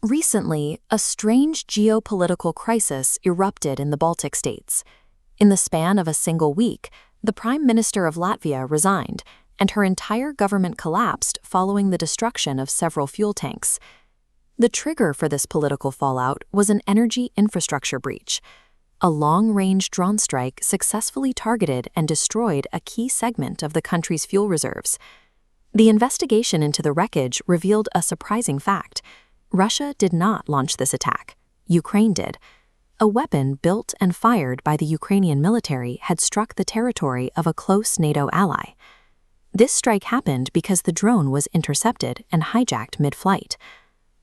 Recently, a strange geopolitical crisis erupted in the Baltic states. In the span of a single week, the Prime Minister of Latvia resigned, and her entire government collapsed following the destruction of several fuel tanks. The trigger for this political fallout was an energy infrastructure breach. A long-range drone strike successfully targeted and destroyed a key segment of the country's fuel reserves. The investigation into the wreckage revealed a surprising fact. Russia did not launch this attack. Ukraine did. A weapon built and fired by the Ukrainian military had struck the territory of a close NATO ally. This strike happened because the drone was intercepted and hijacked mid-flight.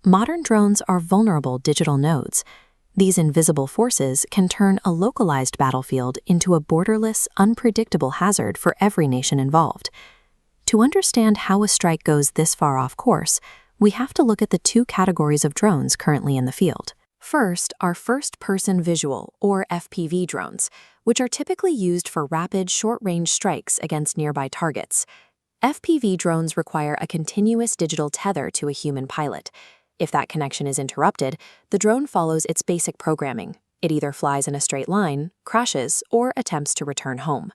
Modern drones are vulnerable digital nodes. These invisible forces can turn a localized battlefield into a borderless, unpredictable hazard for every nation involved. To understand how a strike goes this far off course, we have to look at the two categories of drones currently in the field. First are first-person visual, or FPV drones, which are typically used for rapid, short-range strikes against nearby targets. FPV drones require a continuous digital tether to a human pilot. If that connection is interrupted, the drone follows its basic programming. It either flies in a straight line, crashes, or attempts to return home.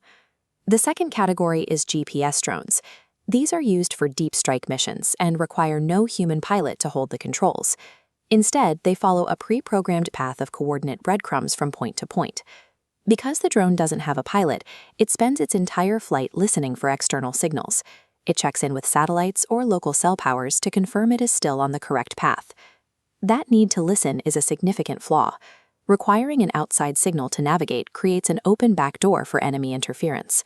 The second category is GPS drones. These are used for deep strike missions and require no human pilot to hold the controls. Instead, they follow a pre-programmed path of coordinate breadcrumbs from point to point. Because the drone doesn't have a pilot, it spends its entire flight listening for external signals. It checks in with satellites or local cell powers to confirm it is still on the correct path. That need to listen is a significant flaw. Requiring an outside signal to navigate creates an open backdoor for enemy interference.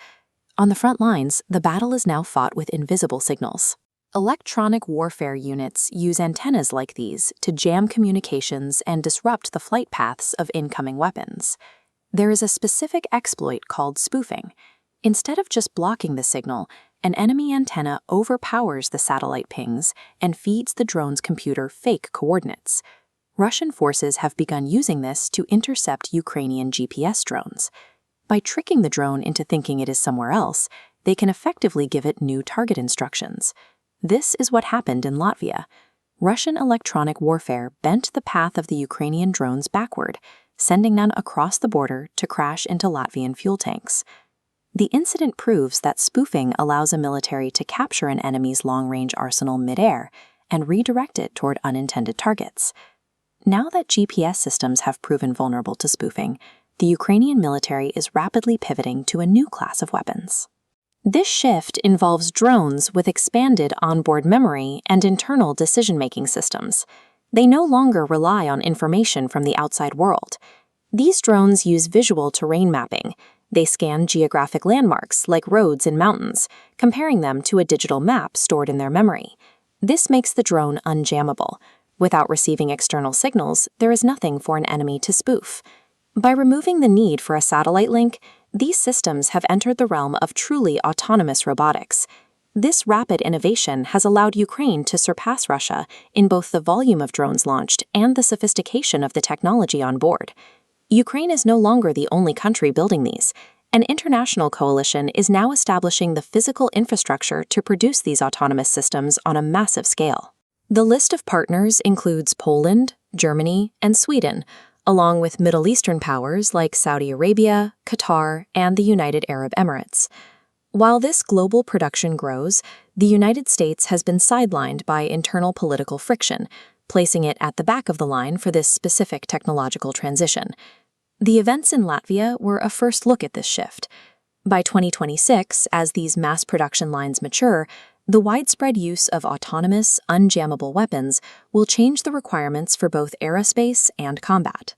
On the front lines, the battle is now fought with invisible signals. Electronic warfare units use antennas like these to jam communications and disrupt the flight paths of incoming weapons. There is a specific exploit called spoofing. Instead of just blocking the signal, an enemy antenna overpowers the satellite pings and feeds the drone's computer fake coordinates. Russian forces have begun using this to intercept Ukrainian GPS drones. By tricking the drone into thinking it is somewhere else, they can effectively give it new target instructions. This is what happened in Latvia. Russian electronic warfare bent the path of the Ukrainian drones backward, sending them across the border to crash into Latvian fuel tanks. The incident proves that spoofing allows a military to capture an enemy's long-range arsenal mid-air and redirect it toward unintended targets. Now that GPS systems have proven vulnerable to spoofing, the Ukrainian military is rapidly pivoting to a new class of weapons. This shift involves drones with expanded onboard memory and internal decision-making systems. They no longer rely on information from the outside world. These drones use visual terrain mapping. They scan geographic landmarks like roads and mountains, comparing them to a digital map stored in their memory. This makes the drone unjammable. Without receiving external signals, there is nothing for an enemy to spoof. By removing the need for a satellite link, these systems have entered the realm of truly autonomous robotics. This rapid innovation has allowed Ukraine to surpass Russia in both the volume of drones launched and the sophistication of the technology on board. Ukraine is no longer the only country building these. An international coalition is now establishing the physical infrastructure to produce these autonomous systems on a massive scale. The list of partners includes Poland, Germany, and Sweden, along with Middle Eastern powers like Saudi Arabia, Qatar, and the United Arab Emirates. While this global production grows, the United States has been sidelined by internal political friction, placing it at the back of the line for this specific technological transition. The events in Latvia were a first look at this shift. By 2026, as these mass production lines mature, the widespread use of autonomous, unjammable weapons will change the requirements for both aerospace and combat.